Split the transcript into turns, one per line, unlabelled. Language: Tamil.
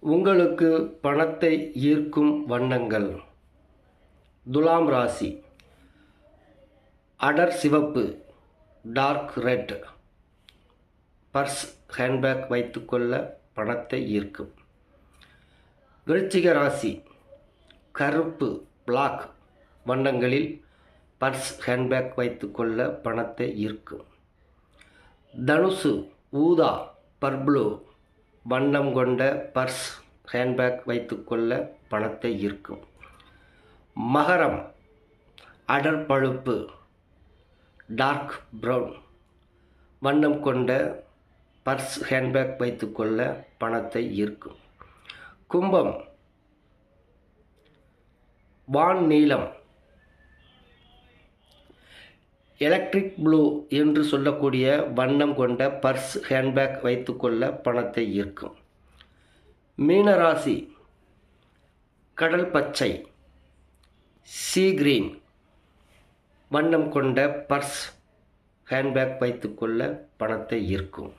உங்களுக்கு பணத்தை ஈர்க்கும் வண்ணங்கள். துலாம் ராசி அடர் சிவப்பு, டார்க் ரெட். பர்ஸ், ஹேண்ட்பேக் வைத்துக்கொள்ள பணத்தை ஈர்க்கும். விருச்சிக ராசி கருப்பு, பிளாக் வண்ணங்களில் பர்ஸ், ஹேண்ட்பேக் வைத்துக்கொள்ள பணத்தை ஈர்க்கும். தனுசு ஊதா, பர்ப்ளூ வண்ணம் கொண்ட பர்ஸ், ஹேண்ட்பேக் வைத்துக்கொள்ள பணத்தை ஈர்க்கும். மகரம் அடர் பழுப்பு, டார்க் ப்ரௌன் வண்ணம் கொண்ட பர்ஸ், ஹேண்ட்பேக் வைத்துக்கொள்ள பணத்தை ஈர்க்கும். கும்பம் வான் நீலம், எலக்ட்ரிக் ப்ளூ என்று சொல்லக்கூடிய வண்ணம் கொண்ட பர்ஸ், ஹேண்ட்பேக் வைத்துக்கொள்ள பணத்தை ஈர்க்கும். மீனராசி கடல் பச்சை, சீ கிரீன் வண்ணம் கொண்ட பர்ஸ், ஹேண்ட்பேக் வைத்துக்கொள்ள பணத்தை ஈர்க்கும்.